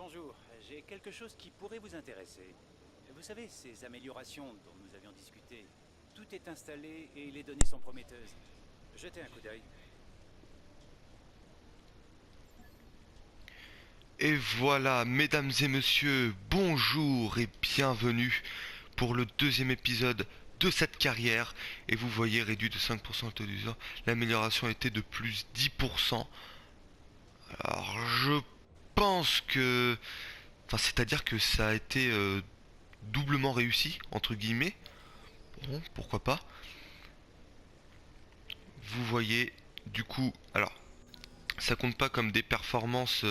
Bonjour, j'ai quelque chose qui pourrait vous intéresser. Vous savez, ces améliorations dont nous avions discuté, tout est installé et les données sont prometteuses. Jetez un coup d'œil. Et voilà, mesdames et messieurs, bonjour et bienvenue pour le deuxième épisode de cette carrière. Et vous voyez, réduit de 5% le taux d'usure, l'amélioration était de plus 10%. Alors je pense que... Enfin, c'est-à-dire que ça a été doublement réussi, entre guillemets. Bon, pourquoi pas. Vous voyez, du coup, alors, ça compte pas comme des performances...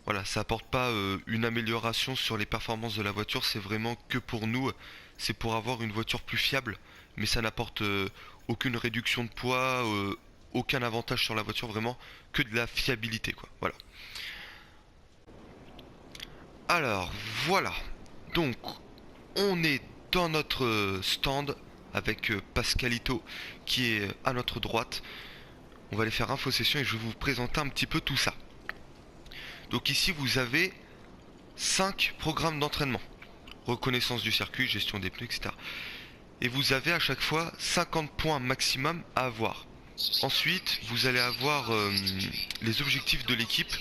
Voilà, ça apporte pas une amélioration sur les performances de la voiture, c'est vraiment que pour nous, c'est pour avoir une voiture plus fiable, mais ça n'apporte aucune réduction de poids, aucun avantage sur la voiture, vraiment que de la fiabilité quoi. Voilà. Alors voilà, donc on est dans notre stand avec Pascalito qui est à notre droite. On va aller faire info session et je vais vous présenter un petit peu tout ça. Donc ici vous avez 5 programmes d'entraînement. Reconnaissance du circuit, gestion des pneus, etc. Et vous avez à chaque fois 50 points maximum à avoir. Ensuite, vous allez avoir les objectifs de l'équipe.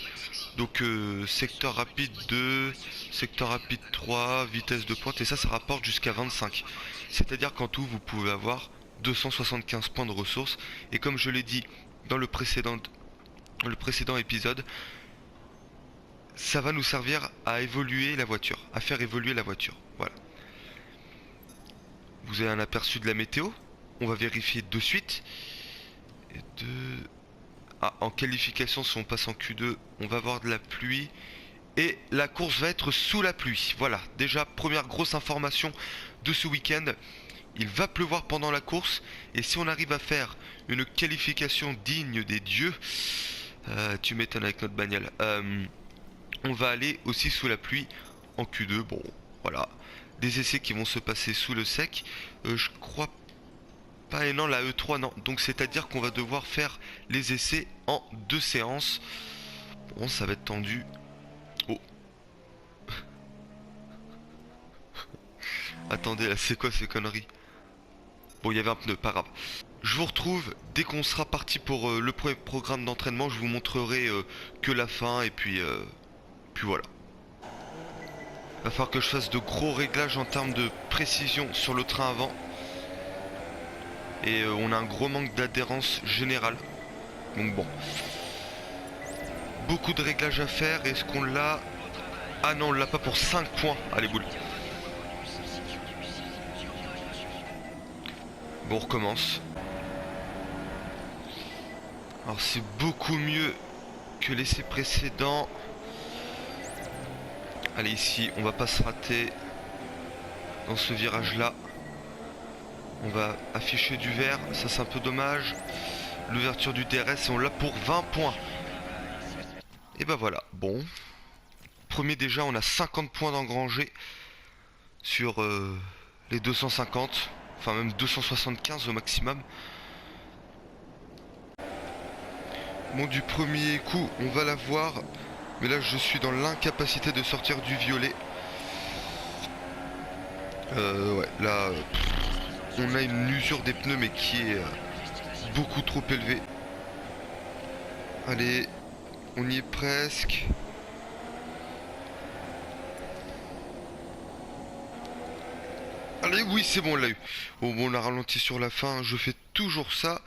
Donc secteur rapide 2, secteur rapide 3, vitesse de pointe, et ça rapporte jusqu'à 25. C'est-à-dire qu'en tout, vous pouvez avoir 275 points de ressources. Et comme je l'ai dit dans le précédent épisode, ça va nous servir à évoluer la voiture, à faire évoluer la voiture. Voilà. Vous avez un aperçu de la météo. On va vérifier de suite. Et Ah, en qualification, si on passe en Q2, on va avoir de la pluie. Et la course va être sous la pluie. Voilà, déjà, première grosse information de ce week-end. Il va pleuvoir pendant la course. Et si on arrive à faire une qualification digne des dieux, tu m'étonnes avec notre bagnole. On va aller aussi sous la pluie en Q2. Bon, voilà. Des essais qui vont se passer sous le sec. Je crois pas, et non, la E3, non. Donc c'est-à-dire qu'on va devoir faire les essais en 2 séances. Bon, ça va être tendu. Oh, attendez, là, c'est quoi ces conneries? Bon, il y avait un pneu, pas grave. Je vous retrouve dès qu'on sera parti pour le premier programme d'entraînement. Je vous montrerai que la fin, et puis voilà. Va falloir que je fasse de gros réglages en termes de précision sur le train avant. Et on a un gros manque d'adhérence générale. Donc bon. Beaucoup de réglages à faire. Est-ce qu'on l'a? Ah non, on l'a pas pour 5 points. Allez, boule. Bon, on recommence. Alors c'est beaucoup mieux que l'essai précédent. Allez, ici, on va pas se rater dans ce virage là. On va afficher du vert, ça c'est un peu dommage. L'ouverture du DRS et on l'a pour 20 points. Et bah voilà, bon. Premier déjà, on a 50 points d'engrangés sur les 250. Enfin même 275 au maximum. Bon, du premier coup, on va l'avoir. Mais là, je suis dans l'incapacité de sortir du violet. Ouais, là, on a une usure des pneus, mais qui est beaucoup trop élevée. Allez, on y est presque. Allez, oui, c'est bon, on l'a eu. Bon, on a ralenti sur la fin. Je fais toujours ça.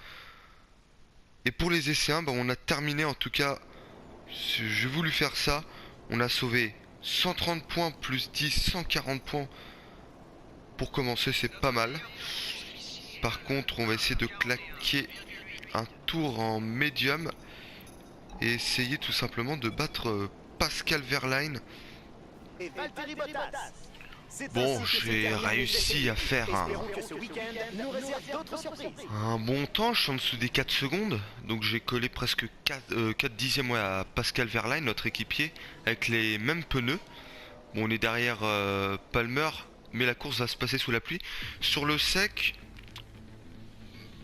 Et pour les essais 1, bah, on a terminé en tout cas. J'ai voulu faire ça. On a sauvé 130 points plus 10, 140 points. Pour commencer, c'est pas mal. Par contre, on va essayer de claquer un tour en médium. Et essayer tout simplement de battre Pascal Verlaine. Bon, j'ai réussi à faire un bon temps, je suis en dessous des 4 secondes. Donc j'ai collé presque 4 dixièmes à Pascal Verlaine, notre équipier, avec les mêmes pneus. Bon, on est derrière Palmer, mais la course va se passer sous la pluie. Sur le sec,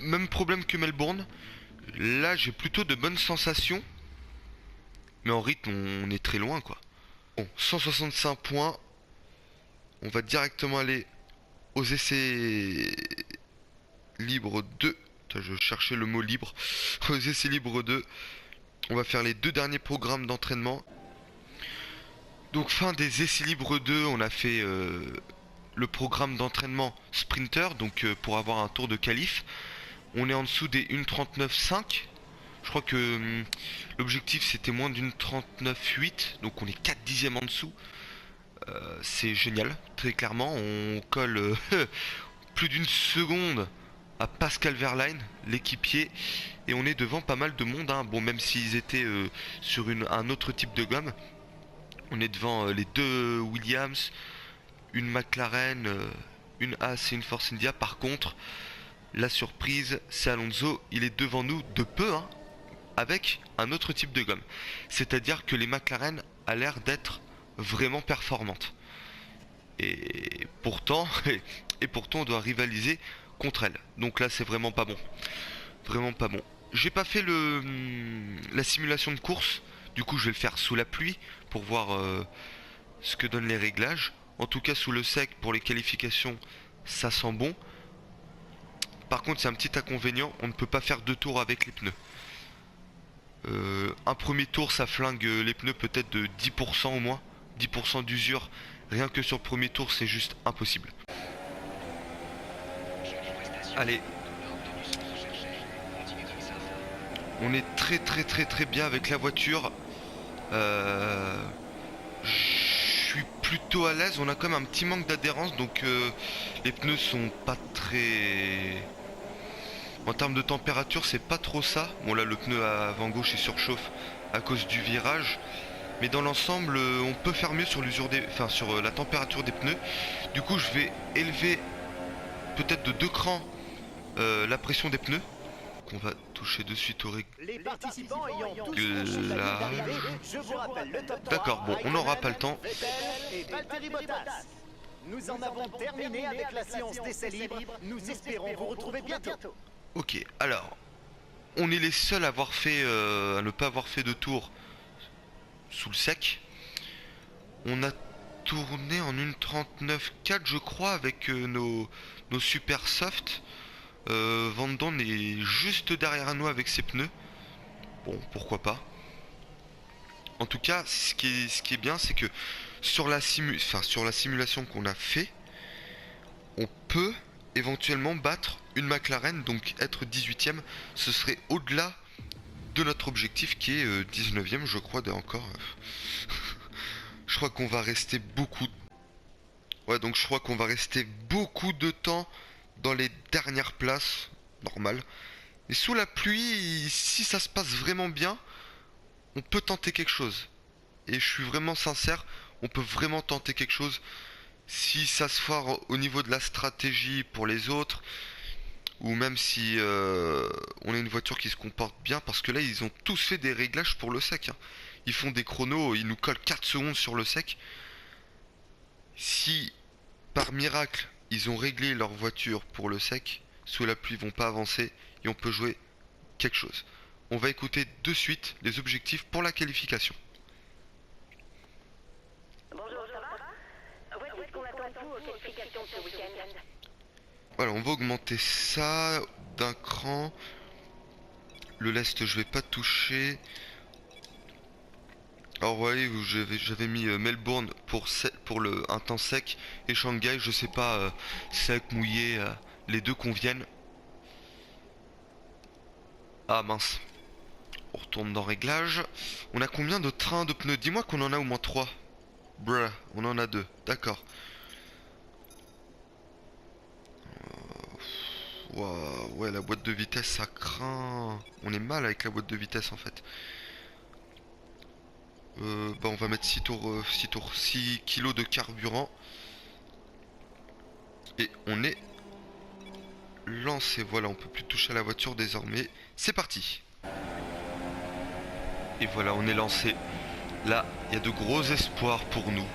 même problème que Melbourne. Là, j'ai plutôt de bonnes sensations. Mais en rythme, on est très loin, quoi. Bon, 165 points. On va directement aller aux essais libres 2. Putain, je cherchais le mot libre. Aux essais libres 2. On va faire les 2 derniers programmes d'entraînement. Donc fin des essais libres 2, on a fait le programme d'entraînement sprinter, donc pour avoir un tour de qualif. On est en dessous des 1:39.5. Je crois que l'objectif c'était moins d'une 39.8, donc on est 4 dixièmes en dessous. C'est génial, très clairement. On colle plus d'une seconde à Pascal Wehrlein, l'équipier, et on est devant pas mal de monde, hein. Bon, même s'ils étaient sur un autre type de gomme, on est devant les 2 Williams, une McLaren, une Haas et une Force India. Par contre, la surprise, c'est Alonso, il est devant nous de peu, hein, avec un autre type de gomme. C'est-à-dire que les McLaren a l'air d'être vraiment performantes. Et pourtant, on doit rivaliser contre elle. Donc là, c'est vraiment pas bon. Vraiment pas bon. J'ai pas fait la simulation de course. Du coup, je vais le faire sous la pluie pour voir ce que donnent les réglages. En tout cas, sous le sec, pour les qualifications, ça sent bon. Par contre, c'est un petit inconvénient, on ne peut pas faire 2 tours avec les pneus. Un premier tour, ça flingue les pneus peut-être de 10% au moins. 10% d'usure. Rien que sur le premier tour, c'est juste impossible. Allez. On est très bien avec la voiture. Je suis plutôt à l'aise. On a quand même un petit manque d'adhérence, donc les pneus sont pas très... En termes de température, c'est pas trop ça. Bon, là, le pneu avant gauche il surchauffe à cause du virage. Mais dans l'ensemble, on peut faire mieux sur l'usure des... Enfin, sur la température des pneus. Du coup, je vais élever peut-être de 2 crans la pression des pneus. On va toucher de suite au Les participants ayant tous réglage. je vous rappelle le top 3. D'accord, bon, on n'aura pas le temps. Vettel et Valtteri Bottas. Nous en avons terminé avec la séance d'essais libres. Nous espérons vous retrouver bientôt. Ok, alors, on est les seuls à avoir fait, à ne pas avoir fait de tour sous le sec. On a tourné en 1:39.4 je crois avec nos super soft. Van Dorn est juste derrière nous avec ses pneus. Bon, pourquoi pas. En tout cas, ce qui est bien, c'est que sur la simulation qu'on a fait, on peut éventuellement battre une McLaren, donc être 18ème. Ce serait au-delà de notre objectif qui est 19ème, je crois, encore. Je crois qu'on va rester beaucoup... Ouais, donc je crois qu'on va rester beaucoup de temps dans les dernières places, normal. Et sous la pluie, si ça se passe vraiment bien, on peut tenter quelque chose. Et je suis vraiment sincère, on peut vraiment tenter quelque chose. Si ça se foire au niveau de la stratégie pour les autres, ou même si on a une voiture qui se comporte bien, parce que là ils ont tous fait des réglages pour le sec, hein. Ils font des chronos, ils nous collent 4 secondes sur le sec. Si par miracle ils ont réglé leur voiture pour le sec, sous la pluie ils vont pas avancer et on peut jouer quelque chose. On va écouter de suite les objectifs pour la qualification. Bonjour, ça va? Voici ce qu'on attend de vous aux qualifications de ce week-end. Voilà, on va augmenter ça d'un cran. Le lest je vais pas toucher. Alors ouais, j'avais mis Melbourne pour un temps sec et Shanghai, je sais pas, sec, mouillé, les deux conviennent. Ah mince. On retourne dans réglage. On a combien de trains de pneus? Dis-moi qu'on en a au moins 3. Bruh, on en a 2, d'accord. Wow, ouais, la boîte de vitesse ça craint. On est mal avec la boîte de vitesse en fait. Bah on va mettre 6 kilos de carburant. Et on est lancé. Voilà, on peut plus toucher à la voiture désormais. C'est parti. Et voilà, on est lancé. Là, il y a de gros espoirs pour nous.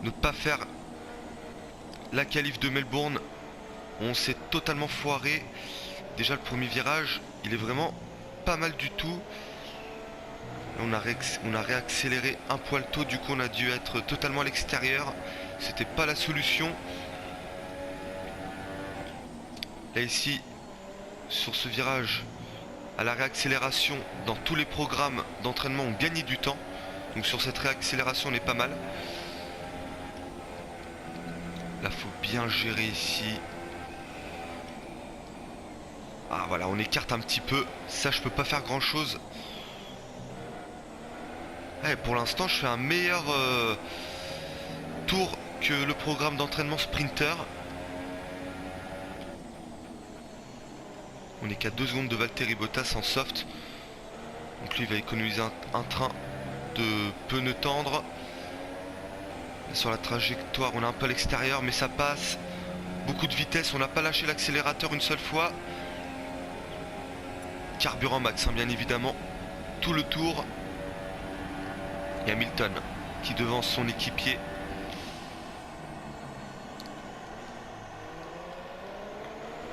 Ne pas faire la qualif de Melbourne. On s'est totalement foiré. Déjà le premier virage, il est vraiment pas mal du tout. On a réaccéléré un poil tôt, du coup on a dû être totalement à l'extérieur. C'était pas la solution. Là ici, sur ce virage, à la réaccélération, dans tous les programmes d'entraînement, on gagne du temps. Donc sur cette réaccélération, on est pas mal. Là, faut bien gérer ici. Ah voilà, on écarte un petit peu. Ça, je peux pas faire grand chose. Ouais, pour l'instant, je fais un meilleur tour que le programme d'entraînement Sprinter. On est qu'à 2 secondes de Valtteri Bottas en soft. Donc lui, il va économiser un train de pneus tendres. Sur la trajectoire, on est un peu à l'extérieur, mais ça passe. Beaucoup de vitesse, on n'a pas lâché l'accélérateur une seule fois. Carburant max, hein, bien évidemment. Tout le tour. Et Hamilton qui devance son équipier.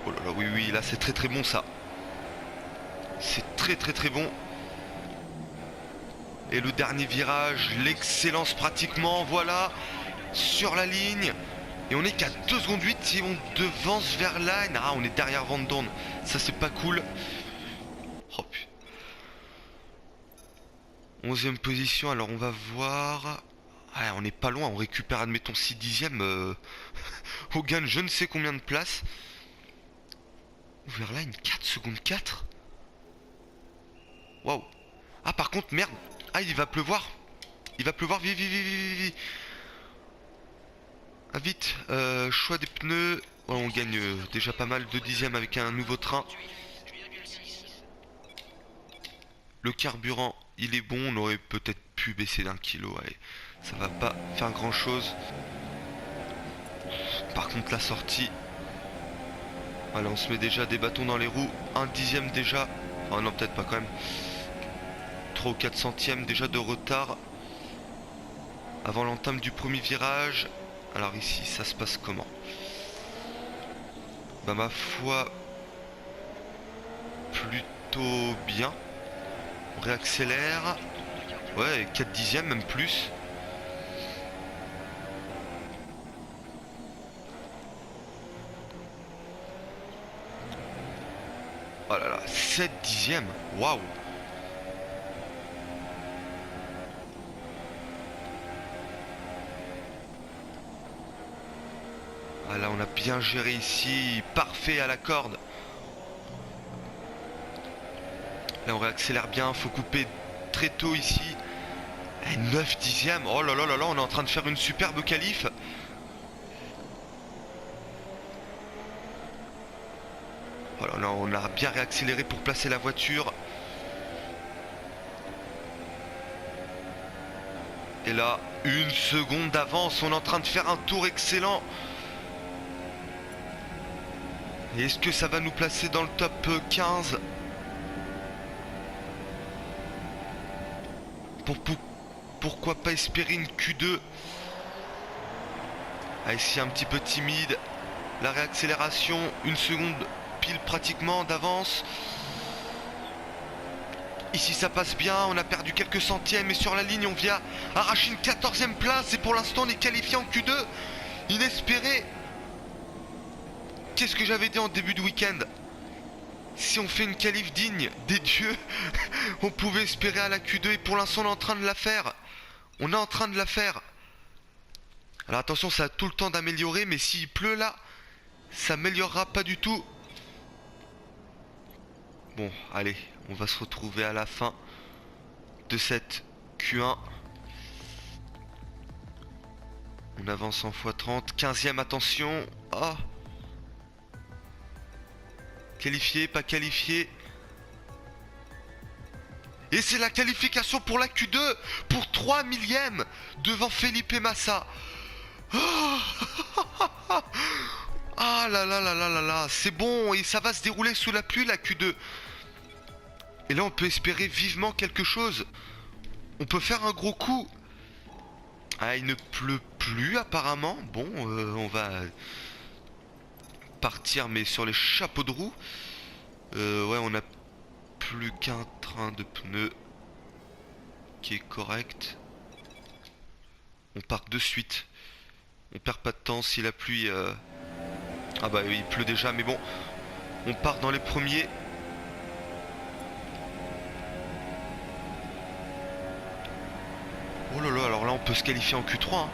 Oh là là, oui, oui, là c'est très très bon ça. C'est très très très bon. Et le dernier virage, l'excellence pratiquement, voilà, sur la ligne. Et on est qu'à 2 secondes 8 si on devance vers line. Ah, on est derrière Van Dorn, ça c'est pas cool. Oh putain. 11e position, alors on va voir. Ah, on n'est pas loin, on récupère admettons 6 dixièmes au gain de je ne sais combien de places. Overline 4 secondes 4. Waouh. Ah par contre merde. Ah il va pleuvoir. Il va pleuvoir, vite, vite, vite, vite, vite. Ah vite, choix des pneus. Oh, on gagne déjà pas mal de dixièmes avec un nouveau train. Le carburant il est bon, on aurait peut-être pu baisser d'1 kilo. Allez, ça va pas faire grand chose. Par contre la sortie. Voilà, on se met déjà des bâtons dans les roues. 1 dixième déjà. Enfin non, peut-être pas quand même. 3 ou 4 centièmes déjà de retard. Avant l'entame du premier virage. Alors ici, ça se passe comment? Bah ma foi, plutôt bien. On réaccélère. Ouais, 4 dixièmes, même plus. Oh là là, 7 dixièmes. Waouh. Ah là, on a bien géré ici. Parfait à la corde. Là, on réaccélère bien. Faut couper très tôt ici. Et 9 dixièmes. Oh là là là là, on est en train de faire une superbe qualif. Voilà, là, on a bien réaccéléré pour placer la voiture. Et là, 1 seconde d'avance. On est en train de faire un tour excellent. Et est-ce que ça va nous placer dans le top 15? Pourquoi pas espérer une Q2? Ah, ici un petit peu timide. La réaccélération, 1 seconde pile pratiquement d'avance. Ici ça passe bien, on a perdu quelques centièmes et sur la ligne on vient arracher une 14e place et pour l'instant on est qualifié en Q2. Inespéré. Qu'est-ce que j'avais dit en début de week-end? Si on fait une qualif digne des dieux, on pouvait espérer à la Q2 et pour l'instant on est en train de la faire. On est en train de la faire. Alors attention, ça a tout le temps d'améliorer, mais s'il pleut là, ça améliorera pas du tout. Bon, allez, on va se retrouver à la fin de cette Q1. On avance en x30. 15e, attention. Oh. Qualifié, pas qualifié. Et c'est la qualification pour la Q2 pour 3 millièmes devant Felipe Massa. Oh. Ah là là là là là là, c'est bon et ça va se dérouler sous la pluie la Q2. Et là on peut espérer vivement quelque chose. On peut faire un gros coup. Ah, il ne pleut plus apparemment. Bon, on va partir mais sur les chapeaux de roue. Ouais, on a plus qu'un train de pneus. qui est correct. On part de suite. On perd pas de temps si la pluie... Ah bah il pleut déjà, mais bon. On part dans les premiers. Oh là là, alors là on peut se qualifier en Q3. Hein.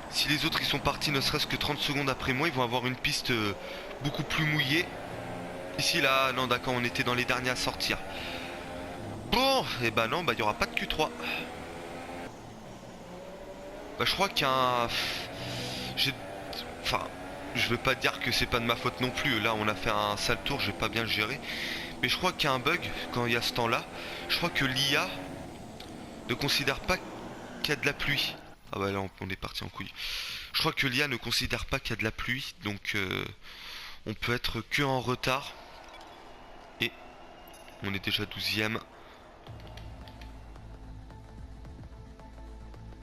Si les autres ils sont partis ne serait-ce que 30 secondes après moi, ils vont avoir une piste beaucoup plus mouillée. Ici là, non d'accord, on était dans les derniers à sortir. Bon, et bah non, bah il n'y aura pas de Q3. Bah je crois qu'un... Enfin, je veux pas dire que c'est pas de ma faute non plus. Là on a fait un sale tour, j'ai pas bien le géré. Mais je crois qu'il y a un bug quand il y a ce temps là. Je crois que l'IA ne considère pas qu'il y a de la pluie. Ah bah là on est parti en couille. Je crois que l'IA ne considère pas qu'il y a de la pluie. Donc on peut être que en retard. Et on est déjà 12ème.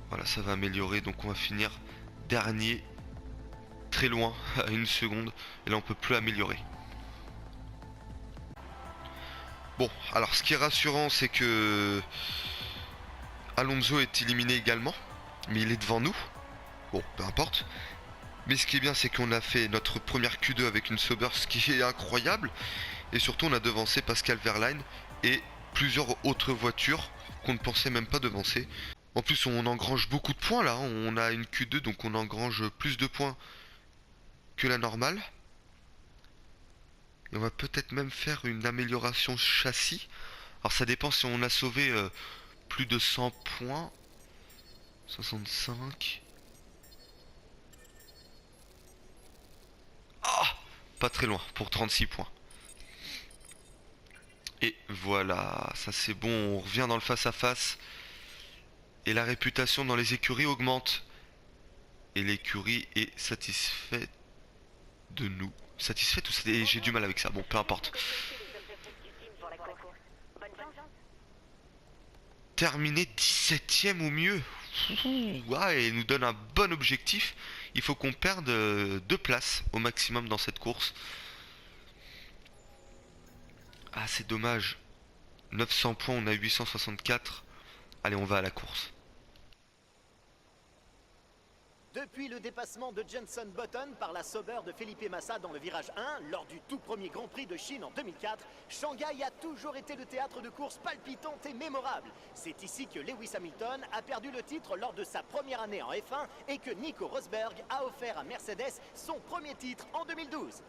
Voilà, ça va améliorer. Donc on va finir dernier. Très loin, à 1 seconde. Et là on peut plus améliorer. Bon, alors ce qui est rassurant c'est que Alonso est éliminé également. Mais il est devant nous. Bon, peu importe. Mais ce qui est bien c'est qu'on a fait notre première Q2 avec une Sauber, ce qui est incroyable. Et surtout on a devancé Pascal Wehrlein et plusieurs autres voitures qu'on ne pensait même pas devancer. En plus on engrange beaucoup de points là. On a une Q2 donc on engrange plus de points que la normale. Et on va peut-être même faire une amélioration châssis. Alors ça dépend si on a sauvé plus de 100 points. 65. Ah, pas très loin pour 36 points. Et voilà, ça c'est bon, on revient dans le face-à-face. Et la réputation dans les écuries augmente. Et l'écurie est satisfaite de nous. Satisfaite ou j'ai du mal avec ça. Bon, peu importe. Terminer 17ème ou mieux. Ouais, et nous donne un bon objectif. Il faut qu'on perde 2 places au maximum dans cette course. Ah, c'est dommage. 900 points, on a 864. Allez, on va à la course. Depuis le dépassement de Jenson Button par la Sauber de Felipe Massa dans le virage 1, lors du tout premier Grand Prix de Chine en 2004, Shanghai a toujours été le théâtre de courses palpitantes et mémorables. C'est ici que Lewis Hamilton a perdu le titre lors de sa première année en F1 et que Nico Rosberg a offert à Mercedes son premier titre en 2012.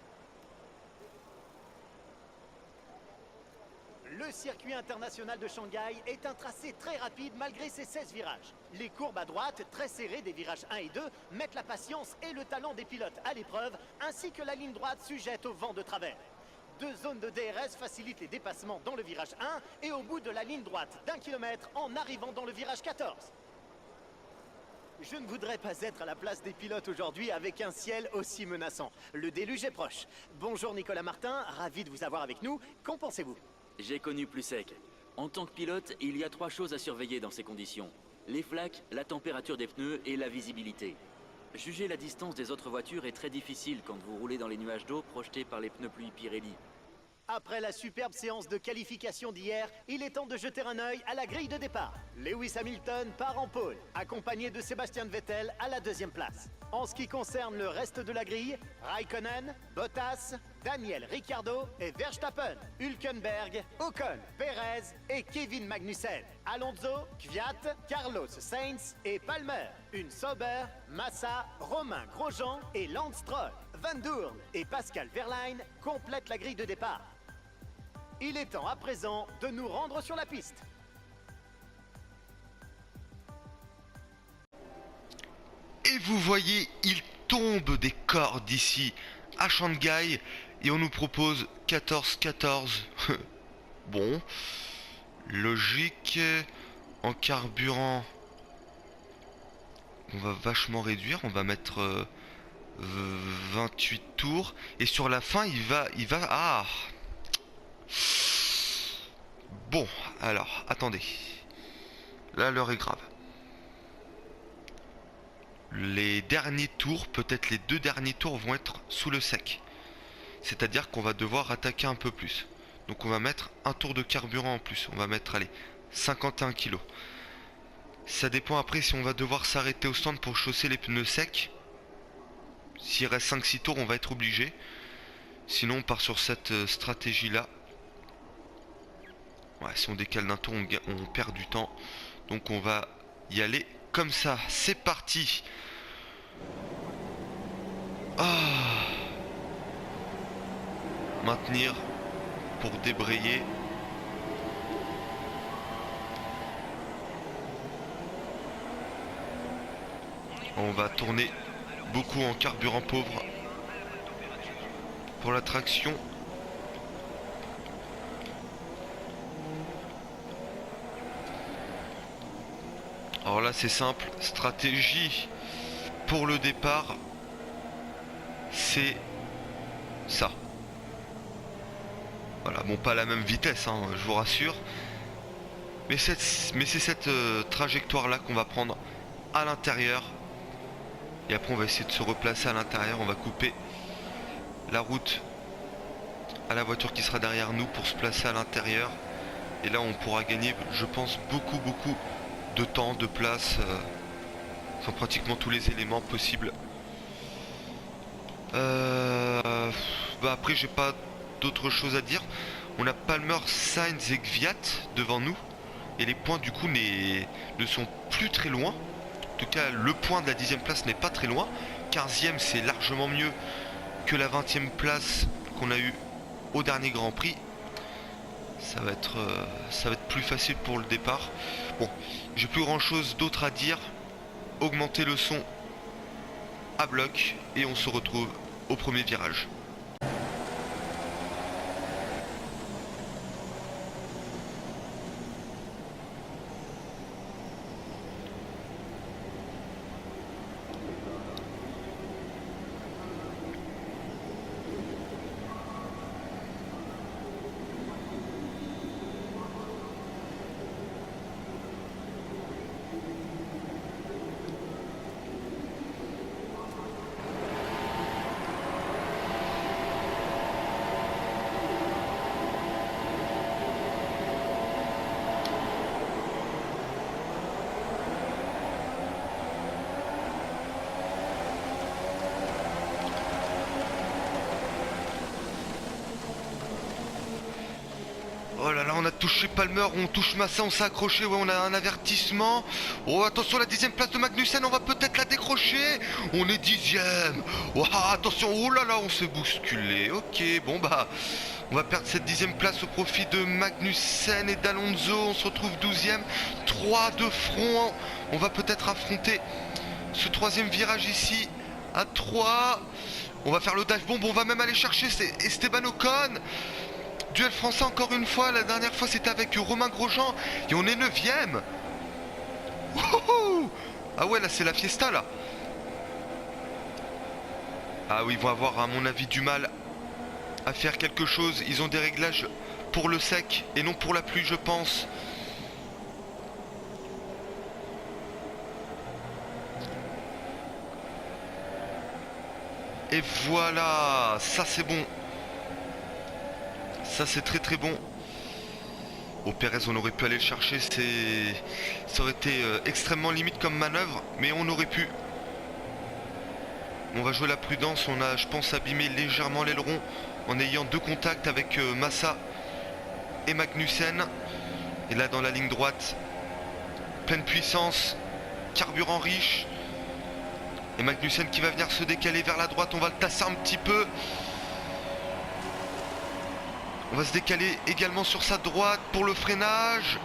Le circuit international de Shanghai est un tracé très rapide malgré ses 16 virages. Les courbes à droite, très serrées des virages 1 et 2, mettent la patience et le talent des pilotes à l'épreuve, ainsi que la ligne droite sujette au vent de travers. 2 zones de DRS facilitent les dépassements dans le virage 1 et au bout de la ligne droite d'1 km en arrivant dans le virage 14. Je ne voudrais pas être à la place des pilotes aujourd'hui avec un ciel aussi menaçant. Le déluge est proche. Bonjour Nicolas Martin, ravi de vous avoir avec nous. Qu'en pensez-vous ? J'ai connu plus sec. En tant que pilote, il y a 3 choses à surveiller dans ces conditions. Les flaques, la température des pneus et la visibilité. Juger la distance des autres voitures est très difficile quand vous roulez dans les nuages d'eau projetés par les pneus pluie Pirelli. Après la superbe séance de qualification d'hier, il est temps de jeter un œil à la grille de départ. Lewis Hamilton part en pole, accompagné de Sebastian Vettel à la 2e place. En ce qui concerne le reste de la grille, Raikkonen, Bottas, Daniel Ricciardo et Verstappen, Hülkenberg, Ocon, Perez et Kevin Magnussen, Alonso, Kvyat, Carlos Sainz et Palmer, une Sauber, Massa, Romain Grosjean et Lance Stroll, Van Doorn et Pascal Wehrlein complètent la grille de départ. Il est temps à présent de nous rendre sur la piste. Et vous voyez, il tombe des cordes ici à Shanghai et on nous propose 14-14. Bon, logique. En carburant, on va vachement réduire, on va mettre 28 tours et sur la fin il va ah. Bon, alors, attendez. Là, l'heure est grave. Les derniers tours, peut-être les 2 derniers tours vont être sous le sec. C'est-à-dire qu'on va devoir attaquer un peu plus. Donc on va mettre un tour de carburant en plus. On va mettre, allez, 51 kilos. Ça dépend après si on va devoir s'arrêter au stand pour chausser les pneus secs. S'il reste 5-6 tours, on va être obligé. Sinon, on part sur cette stratégie-là. Ouais, si on décale d'un tour, on perd du temps. Donc on va y aller comme ça. C'est parti. Ah. Maintenir pour débrayer. On va tourner beaucoup en carburant pauvre pour la traction. Alors là c'est simple, stratégie pour le départ, c'est ça. Voilà, bon pas la même vitesse, hein, je vous rassure. Mais c'est cette trajectoire là qu'on va prendre à l'intérieur. Et après on va essayer de se replacer à l'intérieur, on va couper la route à la voiture qui sera derrière nous pour se placer à l'intérieur. Et là on pourra gagner, je pense, beaucoup de temps, de place, enfin pratiquement tous les éléments possibles. Bah après j'ai pas d'autre chose à dire. On a Palmer, Sainz et Kvyat devant nous. Et les points du coup ne sont plus très loin. En tout cas le point de la 10e place n'est pas très loin. 15e c'est largement mieux que la 20e place qu'on a eu au dernier Grand Prix. Ça va être plus facile pour le départ. Bon, j'ai plus grand chose d'autre à dire. Augmenter le son à bloc et on se retrouve au premier virage. Oh là là, on a touché Palmer, on touche Massa, on s'est accroché, ouais, on a un avertissement. Oh, attention, la 10e place de Magnussen, on va peut-être la décrocher. On est 10e. Oh, attention, oh là là, on s'est bousculé. Ok, bon bah, on va perdre cette 10e place au profit de Magnussen et d'Alonso. On se retrouve 12e. 3 de front. On va peut-être affronter ce 3e virage ici à 3. On va faire le dive bomb, on va même aller chercher Esteban Ocon. Duel français encore une fois, la dernière fois c'était avec Romain Grosjean et on est 9e. Ah ouais, là c'est la fiesta là. Ah oui, ils vont avoir à mon avis du mal à faire quelque chose. Ils ont des réglages pour le sec et non pour la pluie, je pense. Et voilà, ça c'est bon. Ça c'est très bon. Au Pérez on aurait pu aller le chercher, ça aurait été extrêmement limite comme manœuvre, mais on aurait pu. On va jouer la prudence, on a je pense abîmé légèrement l'aileron en ayant 2 contacts avec Massa et Magnussen. Et là dans la ligne droite, pleine puissance, carburant riche. Et Magnussen qui va venir se décaler vers la droite, on va le tasser un petit peu. On va se décaler également sur sa droite pour le freinage.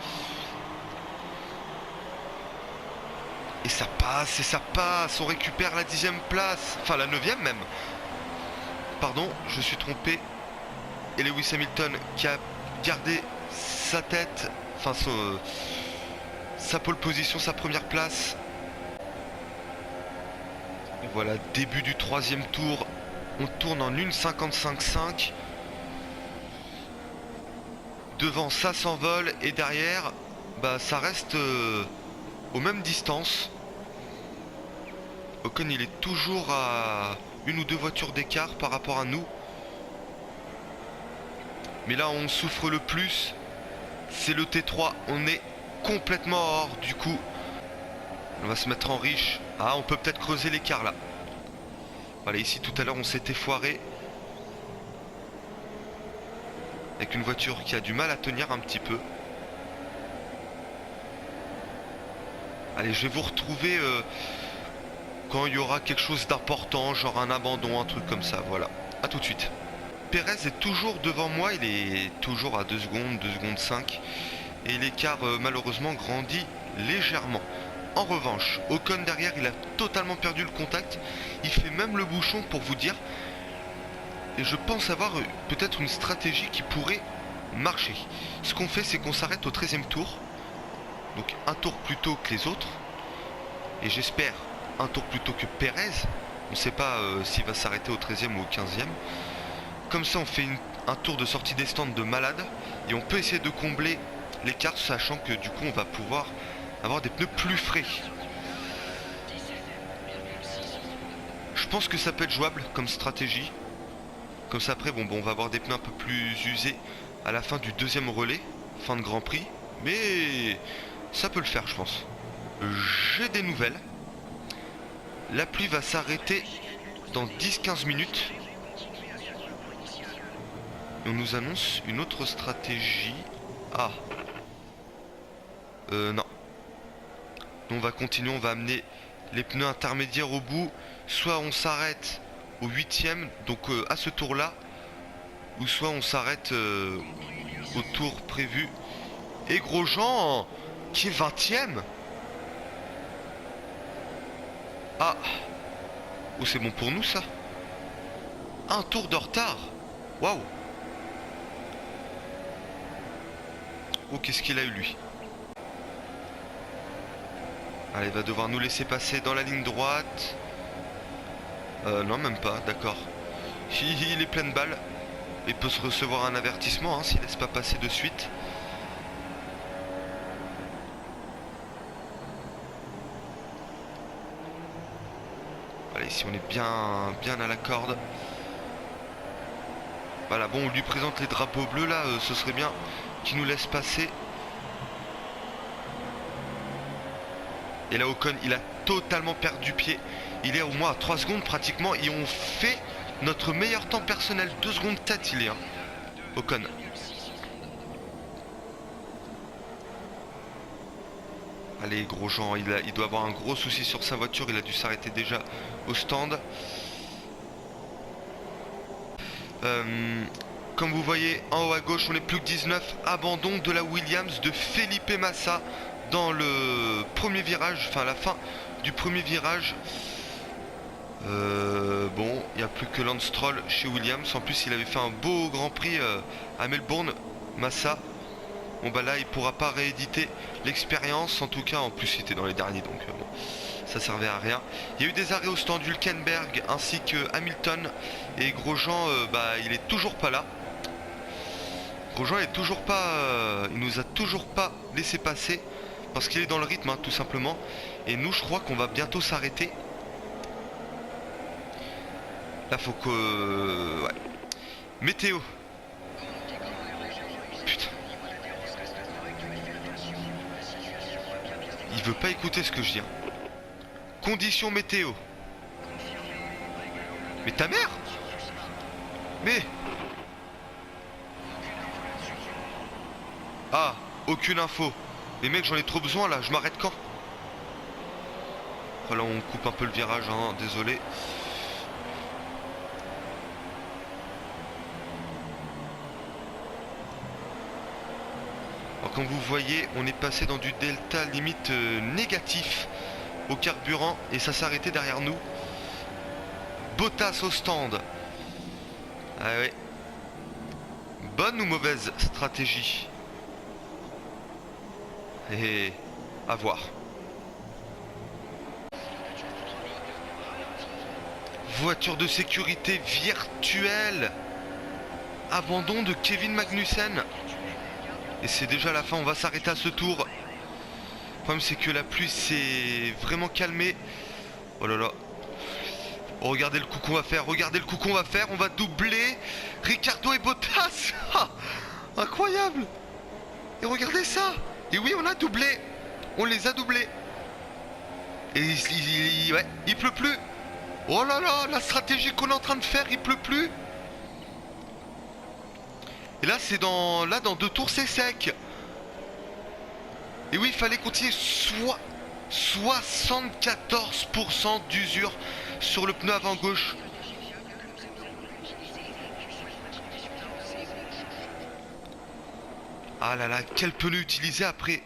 Et ça passe, on récupère la 10e place, enfin la 9e même. Pardon, je suis trompé. Et Lewis Hamilton qui a gardé sa tête, enfin sa pole position, sa première place. Et voilà, début du 3e tour. On tourne en 1,55,5. Devant ça s'envole et derrière bah ça reste aux mêmes distances. Ocon il est toujours à 1 ou 2 voitures d'écart par rapport à nous. Mais là on souffre le plus, c'est le T3, on est complètement hors du coup. On va se mettre en riche. Ah, on peut peut-être creuser l'écart là. Voilà, ici tout à l'heure on s'était foiré. Avec une voiture qui a du mal à tenir un petit peu. Allez, je vais vous retrouver quand il y aura quelque chose d'important, genre un abandon, un truc comme ça, voilà. A tout de suite. Pérez est toujours devant moi, il est toujours à 2 secondes, 2 secondes 5. Et l'écart malheureusement grandit légèrement. En revanche, Ocon derrière, il a totalement perdu le contact. Il fait même le bouchon pour vous dire. Et je pense avoir peut-être une stratégie qui pourrait marcher. Ce qu'on fait, c'est qu'on s'arrête au 13e tour. Donc un tour plus tôt que les autres. Et j'espère un tour plus tôt que Pérez. On ne sait pas s'il va s'arrêter au 13e ou au 15e. Comme ça, on fait un tour de sortie des stands de malade. Et on peut essayer de combler l'écart, sachant que du coup, on va pouvoir avoir des pneus plus frais. Je pense que ça peut être jouable comme stratégie. Comme ça après, bon, on va avoir des pneus un peu plus usés à la fin du 2e relais, fin de Grand Prix. Mais ça peut le faire, je pense. J'ai des nouvelles. La pluie va s'arrêter dans 10-15 minutes. Et on nous annonce une autre stratégie. Ah. Non. On va continuer, on va amener les pneus intermédiaires au bout. Soit on s'arrête au 8e, donc à ce tour là, ou soit on s'arrête au tour prévu. Et Grosjean qui est 20e. Ah. Oh, c'est bon pour nous ça. Un tour de retard. Waouh. Oh, qu'est-ce qu'il a eu lui. Allez, il va devoir nous laisser passer dans la ligne droite. Non, même pas, d'accord. Il est plein de balles. Il peut se recevoir un avertissement s'il laisse pas passer de suite. Allez, ici on est bien à la corde. Voilà, bon, on lui présente les drapeaux bleus là, ce serait bien qu'il nous laisse passer. Et là, Ocon, il a totalement perdu pied. Il est au moins à 3 secondes pratiquement. Et on fait notre meilleur temps personnel. 2 secondes 4 il est. Ocon. Allez, Grosjean, il doit avoir un gros souci sur sa voiture. Il a dû s'arrêter déjà au stand. Comme vous voyez, en haut à gauche, on est plus que 19. Abandon de la Williams de Felipe Massa dans le premier virage, enfin la fin du premier virage. Bon, il n'y a plus que Lance Stroll chez Williams. En plus, il avait fait un beau Grand Prix à Melbourne, Massa. Bon bah là, il pourra pas rééditer l'expérience. En tout cas, en plus, il était dans les derniers, donc bon, ça servait à rien. Il y a eu des arrêts au stand Hülkenberg ainsi que Hamilton. Et Grosjean, bah, il est toujours pas là. Grosjean est toujours pas, il nous a toujours pas laissé passer parce qu'il est dans le rythme, tout simplement. Et nous, je crois qu'on va bientôt s'arrêter. Là, faut que... ouais. Météo. Putain. Il veut pas écouter ce que je dis. Conditions météo. Mais ta mère. Mais... ah, aucune info. Mais mec, j'en ai trop besoin là, je m'arrête quand? Voilà, on coupe un peu le virage, désolé. Alors, comme vous voyez, on est passé dans du delta limite négatif au carburant et ça s'est arrêté derrière nous. Bottas au stand. Ah ouais. Bonne ou mauvaise stratégie? Et à voir. Voiture de sécurité virtuelle. Abandon de Kevin Magnussen. Et c'est déjà la fin, on va s'arrêter à ce tour. Le problème c'est que la pluie s'est vraiment calmée. Oh là là. Oh, regardez le coup qu'on va faire, regardez le coup qu'on va faire. On va doubler Ricardo et Bottas. Ah, incroyable. Et regardez ça. Et oui, on a doublé. On les a doublés. Et ouais, il pleut plus. Oh là là, la stratégie qu'on est en train de faire, il pleut plus. Et là, c'est dans 2 tours, c'est sec. Et oui, il fallait continuer. 74% d'usure sur le pneu avant gauche. Ah là là, quel pneu utiliser après?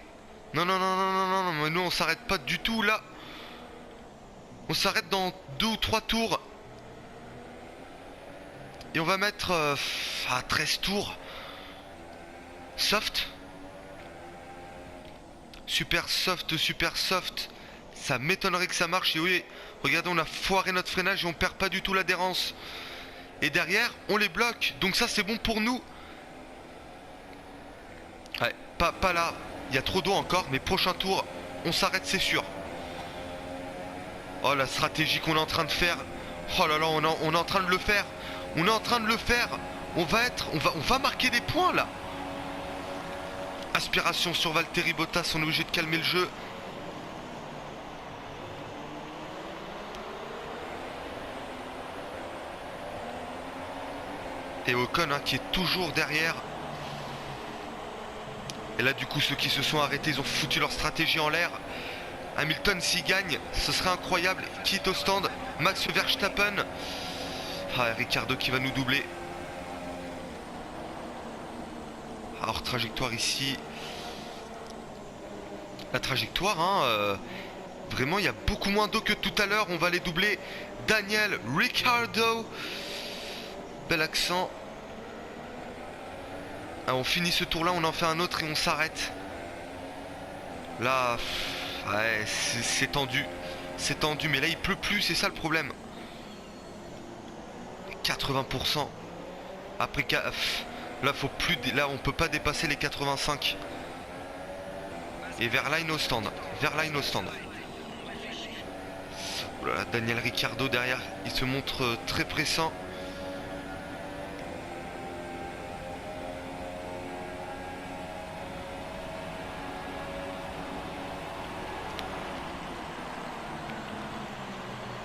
Non, non, non, non, non, non, non, mais nous on s'arrête pas du tout là. On s'arrête dans 2 ou 3 tours. Et on va mettre à 13 tours. Soft. Super soft, super soft. Ça m'étonnerait que ça marche. Et oui, regardez, on a foiré notre freinage et on perd pas du tout l'adhérence. Et derrière, on les bloque. Donc ça, c'est bon pour nous. Ouais, pas là. Il y a trop d'eau encore. Mais prochain tour, on s'arrête, c'est sûr. Oh, la stratégie qu'on est en train de faire. Oh là là, on est en train de le faire. On est en train de le faire. On va marquer des points là. Aspiration sur Valtteri Bottas, on est obligé de calmer le jeu. Et Ocon qui est toujours derrière. Et là du coup ceux qui se sont arrêtés, ils ont foutu leur stratégie en l'air. Hamilton s'il gagne, ce serait incroyable. Quitte au stand, Max Verstappen. Ah, Ricciardo qui va nous doubler. Hors trajectoire ici. La trajectoire, vraiment il y a beaucoup moins d'eau que tout à l'heure. On va les doubler. Daniel Ricciardo. Bel accent. Ah, on finit ce tour là, on en fait un autre et on s'arrête. Là, ouais, c'est tendu. C'est tendu, mais là il pleut plus, c'est ça le problème. 80%. Après, là faut plus, là on peut pas dépasser les 85. Et Verlaine au stand. Verlaine au stand. Voilà, Daniel Ricciardo derrière, il se montre très pressant.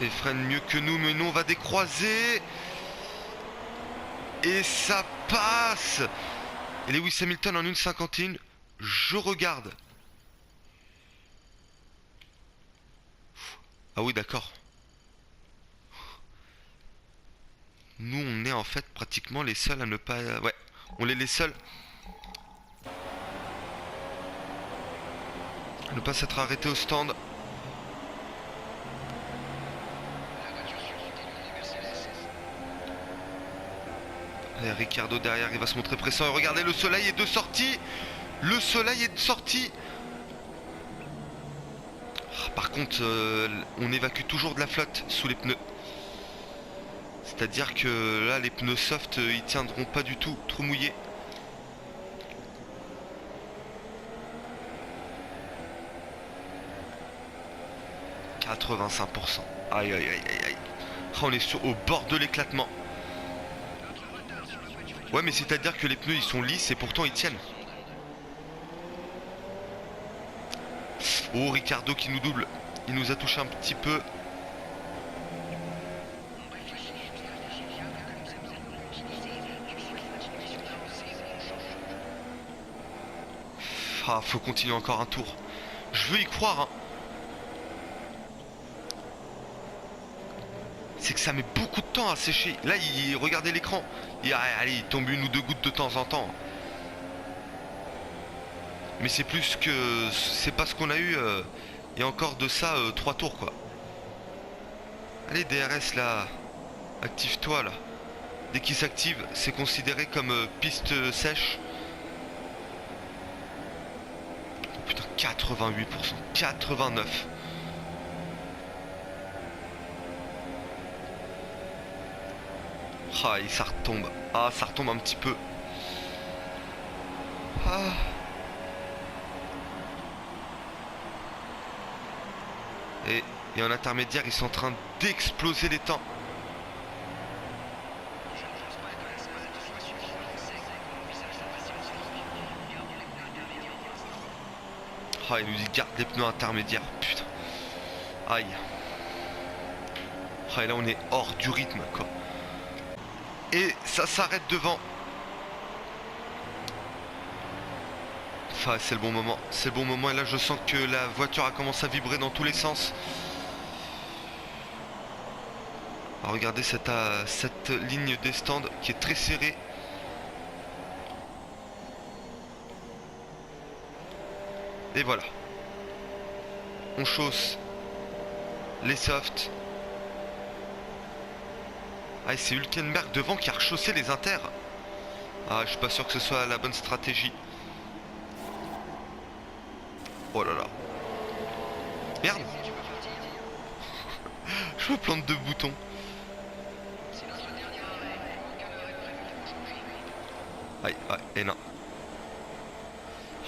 Et freine mieux que nous, mais nous on va décroiser. Et ça passe. Et Lewis Hamilton en 1,51. Je regarde. Ah oui, d'accord. Nous on est en fait pratiquement les seuls à ne pas... Ouais, on est les seuls à ne pas s'être arrêtés au stand. Et Ricciardo derrière, il va se montrer pressant. Et regardez, le soleil est de sortie. Le soleil est de sortie. Ah, par contre, on évacue toujours de la flotte sous les pneus. C'est-à-dire que là, les pneus soft, ils tiendront pas du tout, trop mouillés. « 85%. Aïe, aïe, aïe, aïe, aïe. On est au bord de l'éclatement. Ouais, mais c'est-à-dire que les pneus, ils sont lisses et pourtant, ils tiennent. Oh, Ricciardo qui nous double. Il nous a touché un petit peu. Ah, faut continuer encore un tour. Je veux y croire, hein. C'est que ça met beaucoup de temps à sécher. Là, regardez l'écran. Allez, il tombe 1 ou 2 gouttes de temps en temps. Mais c'est plus que... C'est pas ce qu'on a eu. Et encore de ça, 3 tours, quoi. Allez, DRS, là. Active-toi, là. Dès qu'il s'active, c'est considéré comme piste sèche. Oh, putain, 88%. 89%. Ah, et ça retombe. Ah, ça retombe un petit peu. Ah. Et en intermédiaire, ils sont en train d'exploser les temps. Ah, il nous dit garde les pneus intermédiaires. Putain. Aïe. Ah, et là on est hors du rythme quoi. Et ça s'arrête devant. Enfin, c'est le bon moment. C'est le bon moment. Et là je sens que la voiture a commencé à vibrer dans tous les sens. Alors, regardez cette ligne des stands qui est très serrée. Et voilà. On chausse les softs. Ah, et c'est Hülkenberg devant qui a rechaussé les inters. Ah, je suis pas sûr que ce soit la bonne stratégie. Oh là là. Merde. Je me plante de boutons. Aïe, aïe, et non.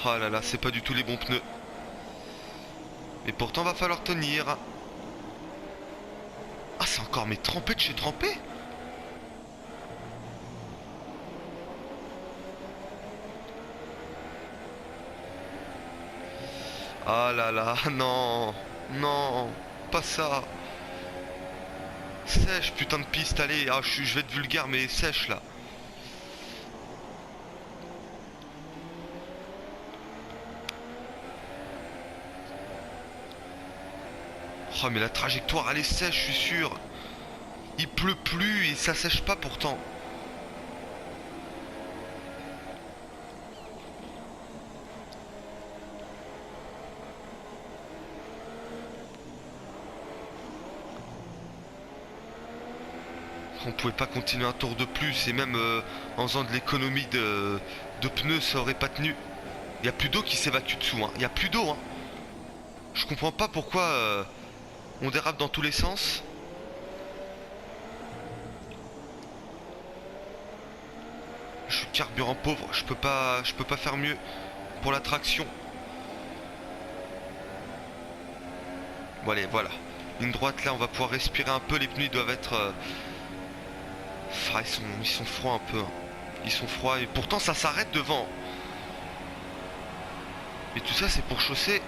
Oh là là, c'est pas du tout les bons pneus. Mais pourtant va falloir tenir. Ah, c'est encore mes trempés de chez trempé. Ah là là, non. Non, pas ça. Sèche, putain de piste, allez. Ah, je vais être vulgaire, mais sèche là. Oh, mais la trajectoire elle est sèche, je suis sûr. Il pleut plus et ça sèche pas pourtant. On pouvait pas continuer un tour de plus et même en faisant de l'économie de pneus ça aurait pas tenu. Il y a plus d'eau qui s'évacue dessous, hein. Il y a plus d'eau, hein. Je comprends pas pourquoi on dérape dans tous les sens. Je suis carburant pauvre, je peux pas faire mieux pour la traction. Bon allez, voilà. Ligne droite là, on va pouvoir respirer un peu, les pneus ils doivent être ah, ils sont froids un peu, hein. Ils sont froids et pourtant ça s'arrête devant. Et tout ça c'est pour chausser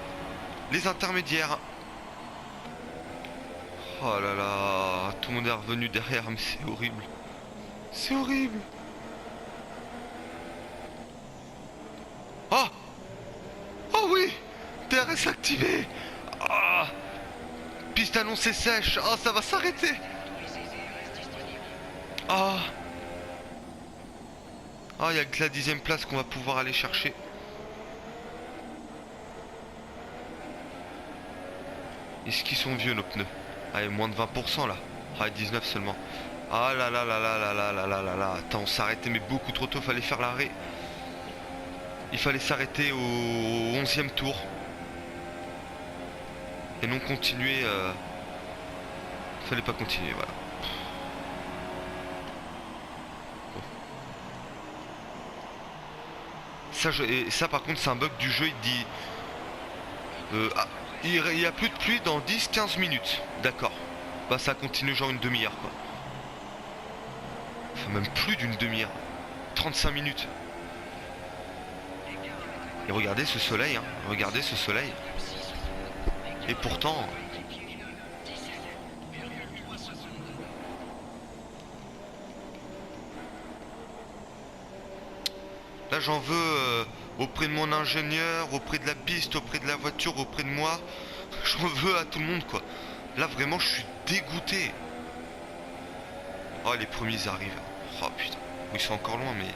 les intermédiaires. Oh là là, tout le monde est revenu derrière, mais c'est horrible. C'est horrible. Oh. Oh oui, DRS activé. Ah. Piste annoncée sèche. Oh, ça va s'arrêter. Ah. Ah, il n'y a que la 10e place qu'on va pouvoir aller chercher. Est-ce qu'ils sont vieux nos pneus? Allez, moins de 20% là. Ah, 19 seulement. Ah là là là là là là là là là là. Attends, on s'est arrêté mais beaucoup trop tôt, fallait faire l'arrêt. Il fallait s'arrêter au 11e tour. Et non continuer. Fallait pas continuer, voilà. Bon. Ça par contre c'est un bug du jeu, il dit... ah, il y a plus de pluie dans 10-15 minutes. D'accord. Bah ça continue genre une demi-heure quoi. Enfin même plus d'une demi-heure. 35 minutes. Et regardez ce soleil, hein. Regardez ce soleil. Et pourtant... Là j'en veux auprès de mon ingénieur, auprès de la piste, auprès de la voiture, auprès de moi. J'en veux à tout le monde quoi. Là vraiment je suis dégoûté. Oh les premiers arrivent. Oh putain. Ils sont encore loin mais...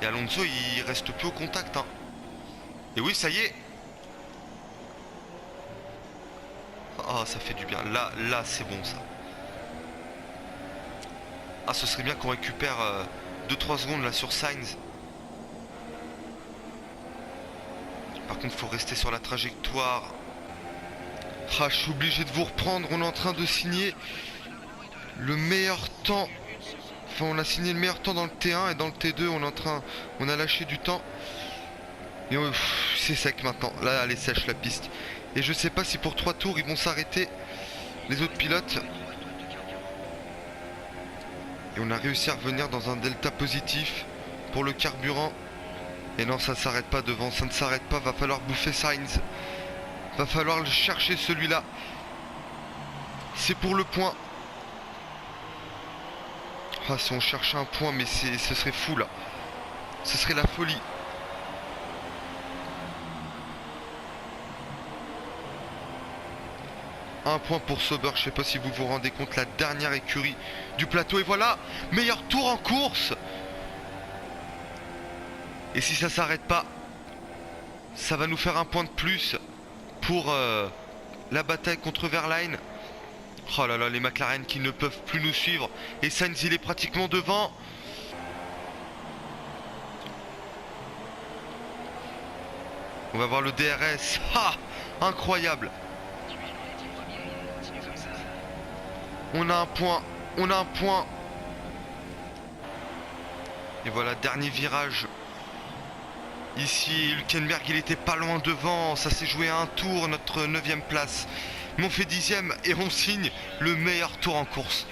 Et Alonso il reste plus au contact hein. Et oui ça y est. Oh ça fait du bien. Là c'est bon ça. Ah ce serait bien qu'on récupère 2-3 secondes là sur Sainz. Par contre faut rester sur la trajectoire. Ah je suis obligé de vous reprendre. On est en train de signer le meilleur temps. Enfin on a signé le meilleur temps dans le T1 et dans le T2 on a lâché du temps. Et c'est sec maintenant. Là elle est sèche la piste. Et je sais pas si pour 3 tours ils vont s'arrêter les autres pilotes. Et on a réussi à revenir dans un delta positif pour le carburant. Et non ça ne s'arrête pas devant, ça ne s'arrête pas, va falloir bouffer Sainz. Va falloir le chercher celui-là. C'est pour le point. Ah, si on cherche un point, mais ce serait fou là. Ce serait la folie. Un point pour Sauber, je sais pas si vous vous rendez compte, la dernière écurie du plateau. Et voilà, meilleur tour en course. Et si ça s'arrête pas, ça va nous faire un point de plus pour la bataille contre Verlaine. Oh là là, les McLaren qui ne peuvent plus nous suivre. Et Sainz, il est pratiquement devant. On va voir le DRS. Ah, incroyable. On a un point. On a un point. Et voilà, dernier virage. Ici, Hülkenberg, il était pas loin devant. Ça s'est joué à un tour, notre 9ème place. Mais on fait 10ème et on signe le meilleur tour en course.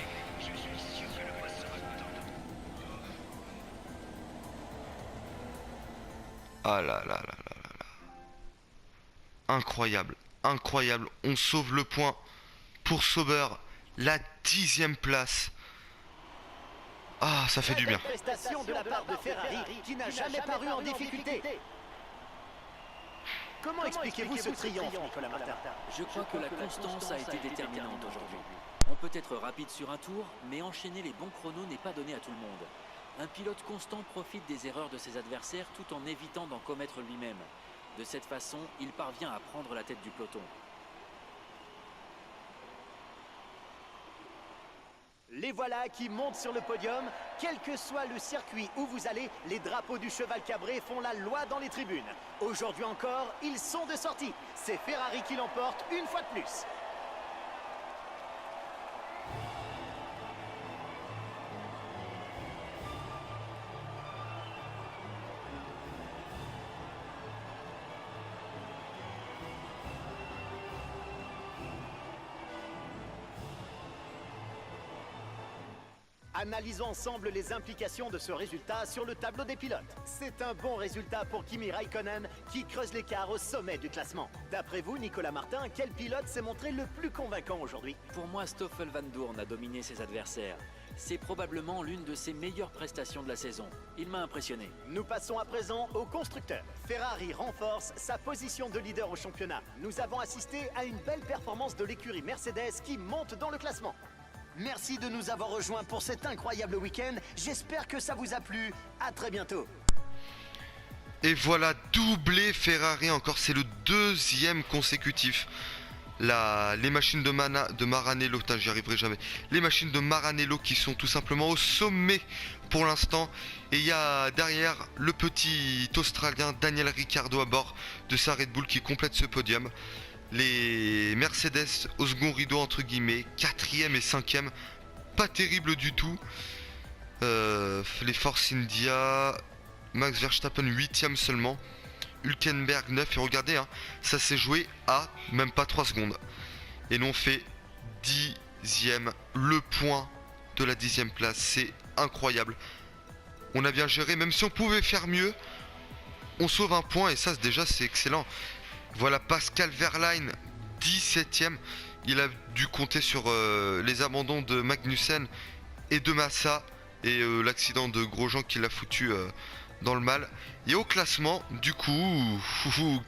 Ah là là là là là là. Incroyable, incroyable. On sauve le point pour Sauber. La 10ème place. Ah, ça fait du bien. Prestation de la part de Ferrari qui n'a jamais paru en difficulté. Comment expliquez-vous ce triomphe, Nicolas Martin? Je crois que la constance a été déterminante aujourd'hui. On peut être rapide sur un tour, mais enchaîner les bons chronos n'est pas donné à tout le monde. Un pilote constant profite des erreurs de ses adversaires tout en évitant d'en commettre lui-même. De cette façon, il parvient à prendre la tête du peloton. Les voilà qui montent sur le podium. Quel que soit le circuit où vous allez, les drapeaux du cheval cabré font la loi dans les tribunes. Aujourd'hui encore, ils sont de sortie. C'est Ferrari qui l'emporte une fois de plus. Analysons ensemble les implications de ce résultat sur le tableau des pilotes. C'est un bon résultat pour Kimi Raikkonen qui creuse l'écart au sommet du classement. D'après vous, Nicolas Martin, quel pilote s'est montré le plus convaincant aujourd'hui? Pour moi, Stoffel Van Doorn a dominé ses adversaires. C'est probablement l'une de ses meilleures prestations de la saison. Il m'a impressionné. Nous passons à présent au constructeur. Ferrari renforce sa position de leader au championnat. Nous avons assisté à une belle performance de l'écurie Mercedes qui monte dans le classement. Merci de nous avoir rejoints pour cet incroyable week-end. J'espère que ça vous a plu. À très bientôt. Et voilà, doublé Ferrari encore, c'est le 2e consécutif. Les machines de Maranello, putain, j'y arriverai jamais. Les machines de Maranello qui sont tout simplement au sommet pour l'instant. Et il y a derrière le petit Australien Daniel Ricciardo à bord de sa Red Bull qui complète ce podium. Les Mercedes au second rideau entre guillemets, 4e et 5e, pas terrible du tout. Les Force India, Max Verstappen 8e seulement, Hülkenberg 9, et regardez, hein, ça s'est joué à même pas 3 secondes. Et nous on fait 10e, le point de la 10e place, c'est incroyable. On a bien géré, même si on pouvait faire mieux, on sauve un point et ça déjà c'est excellent. Voilà Pascal Verlaine, 17e. Il a dû compter sur les abandons de Magnussen et de Massa. Et l'accident de Grosjean qui l'a foutu dans le mal. Et au classement, du coup,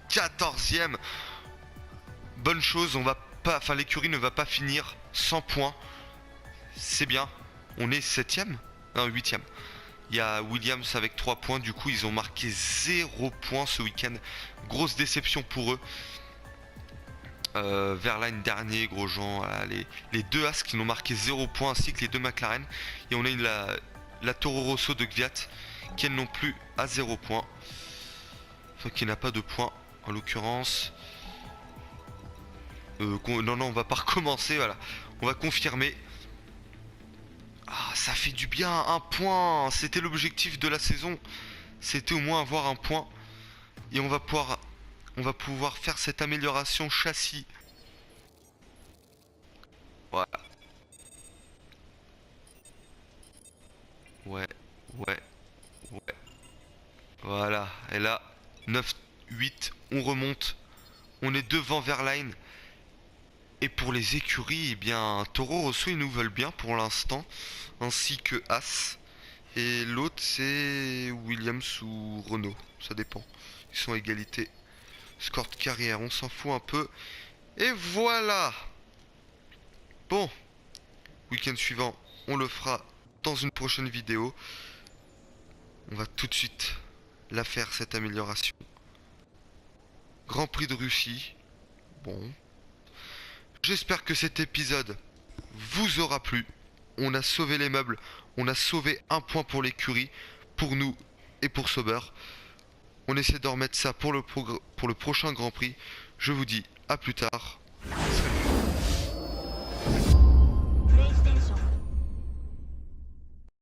14e. Bonne chose, on va pas, enfin l'écurie ne va pas finir sans points. C'est bien. On est 7e? Non, 8e. Il y a Williams avec 3 points, du coup ils ont marqué 0 points ce week-end. Grosse déception pour eux. Verlaine dernier, Grosjean, les deux As qui n'ont marqué 0 points ainsi que les deux McLaren. Et on a la Toro Rosso de Gviat qui elle non plus à 0 points. Enfin qui n'a pas de points en l'occurrence. Non, on va pas recommencer, voilà. On va confirmer. Ah, ça fait du bien, un point. C'était l'objectif de la saison. C'était au moins avoir un point. Et on va pouvoir faire cette amélioration châssis. Voilà. Ouais. Voilà. Et là, 9, 8, on remonte. On est devant Verlaine. Et pour les écuries, eh bien, Toro Rosso, ils nous veulent bien pour l'instant. Ainsi que As. Et l'autre, c'est Williams ou Renault. Ça dépend. Ils sont à égalité. Score de carrière, on s'en fout un peu. Et voilà. Bon. Week-end suivant, on le fera dans une prochaine vidéo. On va tout de suite la faire, cette amélioration. Grand Prix de Russie. Bon. J'espère que cet épisode vous aura plu. On a sauvé les meubles. On a sauvé un point pour l'écurie. Pour nous et pour Sauber. On essaie de remettre ça pour le prochain Grand Prix. Je vous dis à plus tard. Salut.